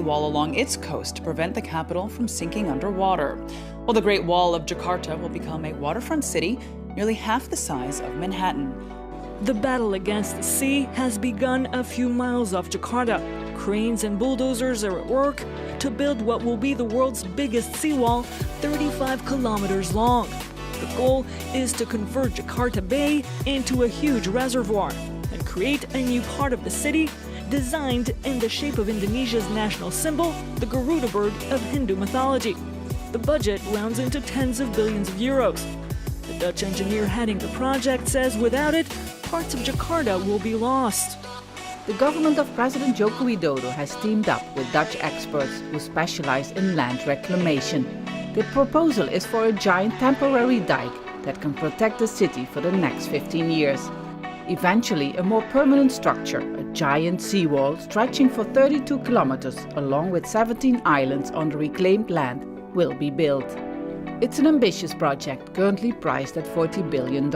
seawall along its coast to prevent the capital from sinking underwater. While the Great Wall of Jakarta will become a waterfront city nearly half the size of Manhattan. The battle against the sea has begun a few miles off Jakarta. Cranes and bulldozers are at work to build what will be the world's biggest seawall, 35 kilometers long. The goal is to convert Jakarta Bay into a huge reservoir and create a new part of the city designed in the shape of Indonesia's national symbol, the Garuda bird of Hindu mythology. The budget rounds into tens of billions of euros. The Dutch engineer heading the project says without it, parts of Jakarta will be lost. The government of President Joko Widodo has teamed up with Dutch experts who specialize in land reclamation. The proposal is for a giant temporary dike that can protect the city for the next 15 years. Eventually, a more permanent structure, a giant seawall stretching for 32 kilometers along with 17 islands on the reclaimed land, will be built. It's an ambitious project currently priced at $40 billion.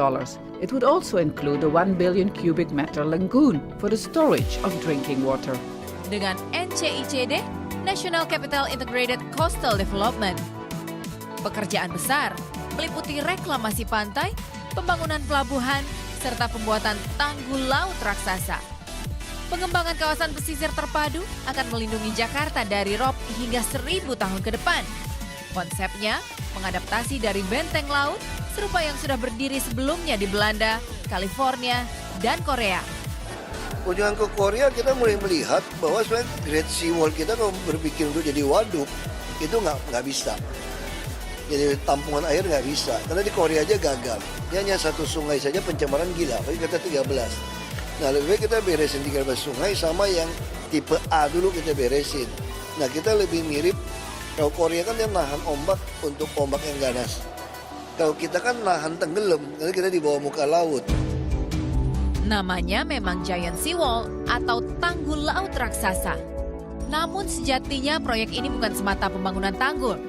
It would also include a 1 billion cubic meter lagoon for the storage of drinking water. Dengan NCICD, National Capital Integrated Coastal Development. Pekerjaan besar meliputi reklamasi pantai, pembangunan pelabuhan, serta pembuatan tanggul laut raksasa. Pengembangan kawasan pesisir terpadu akan melindungi Jakarta dari rob hingga 1000 tahun ke depan. Konsepnya mengadaptasi dari benteng laut serupa yang sudah berdiri sebelumnya di Belanda, California, dan Korea. Kunjungan ke Korea kita mulai melihat bahwa sebenarnya Great Sea Wall kita kalau berpikir untuk jadi waduk itu nggak bisa. Jadi tampungan air nggak bisa, karena di Korea aja gagal. Dia hanya satu sungai saja pencemaran gila, tapi kita 13. Nah lebih baik kita beresin 13 sungai sama yang tipe A dulu kita beresin. Nah kita lebih mirip, kalau Korea kan dia nahan ombak untuk ombak yang ganas. Kalau kita kan nahan tenggelam, karena kita di bawah muka laut. Namanya memang Giant Seawall atau tanggul laut raksasa. Namun sejatinya proyek ini bukan semata pembangunan tanggul,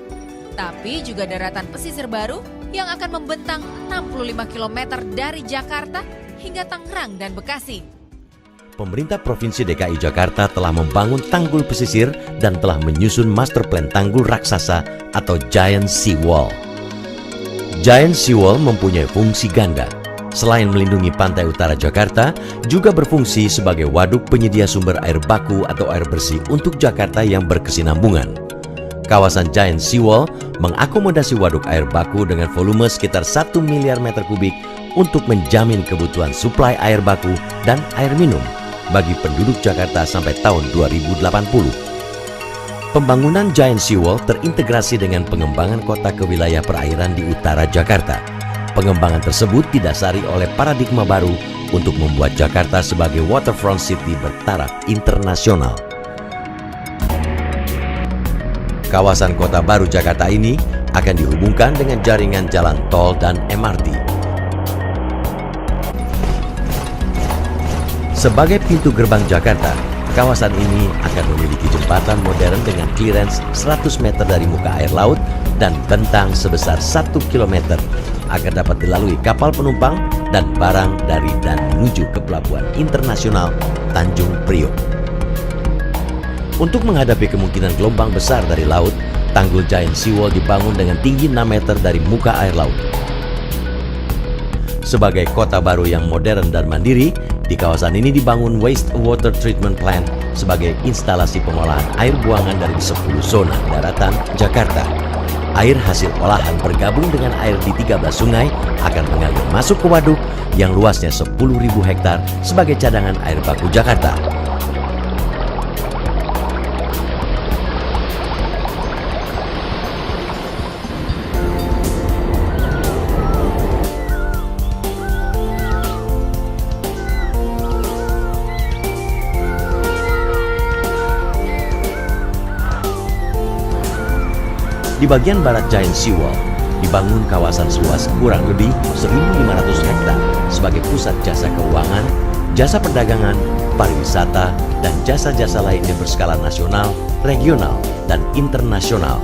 tapi juga daratan pesisir baru yang akan membentang 65 km dari Jakarta hingga Tangerang dan Bekasi. Pemerintah Provinsi DKI Jakarta telah membangun tanggul pesisir dan telah menyusun master plan tanggul raksasa atau Giant Seawall. Giant Seawall mempunyai fungsi ganda. Selain melindungi pantai utara Jakarta, juga berfungsi sebagai waduk penyedia sumber air baku atau air bersih untuk Jakarta yang berkesinambungan. Kawasan Giant Seawall mengakomodasi waduk air baku dengan volume sekitar 1 miliar meter kubik untuk menjamin kebutuhan suplai air baku dan air minum bagi penduduk Jakarta sampai tahun 2080. Pembangunan Giant Seawall terintegrasi dengan pengembangan kota ke wilayah perairan di utara Jakarta. Pengembangan tersebut didasari oleh paradigma baru untuk membuat Jakarta sebagai waterfront city bertaraf internasional. Kawasan Kota Baru Jakarta ini akan dihubungkan dengan jaringan jalan tol dan MRT. Sebagai pintu gerbang Jakarta, kawasan ini akan memiliki jembatan modern dengan clearance 100 meter dari muka air laut dan bentang sebesar 1 km agar dapat dilalui kapal penumpang dan barang dari dan menuju ke Pelabuhan Internasional Tanjung Priok. Untuk menghadapi kemungkinan gelombang besar dari laut, tanggul Giant Seawall dibangun dengan tinggi 6 meter dari muka air laut. Sebagai kota baru yang modern dan mandiri, di kawasan ini dibangun wastewater treatment plant sebagai instalasi pengolahan air buangan dari 10 zona daratan Jakarta. Air hasil olahan bergabung dengan air di 13 sungai akan mengalir masuk ke waduk yang luasnya 10.000 hektar sebagai cadangan air baku Jakarta. Di bagian barat Giant Seawall, dibangun kawasan seluas kurang lebih 1.500 hektar sebagai pusat jasa keuangan, jasa perdagangan, pariwisata, dan jasa-jasa lainnya berskala nasional, regional, dan internasional.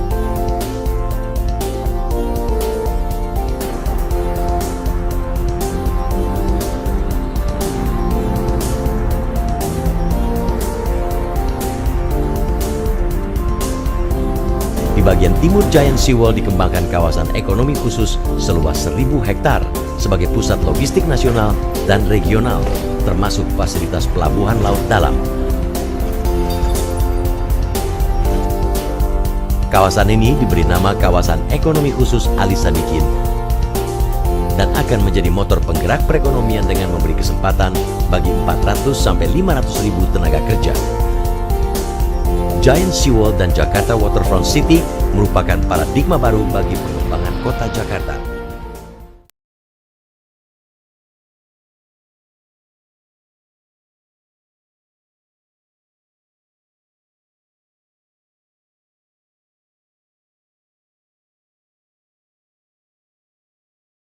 Di bagian timur Giant Seawall dikembangkan kawasan ekonomi khusus seluas 1.000 hektar sebagai pusat logistik nasional dan regional, termasuk fasilitas pelabuhan laut dalam. Kawasan ini diberi nama Kawasan Ekonomi Khusus Ali Sadikin dan akan menjadi motor penggerak perekonomian dengan memberi kesempatan bagi 400 sampai 500 ribu tenaga kerja. Giant Seawall dan Jakarta Waterfront City merupakan paradigma baru bagi pengembangan kota Jakarta.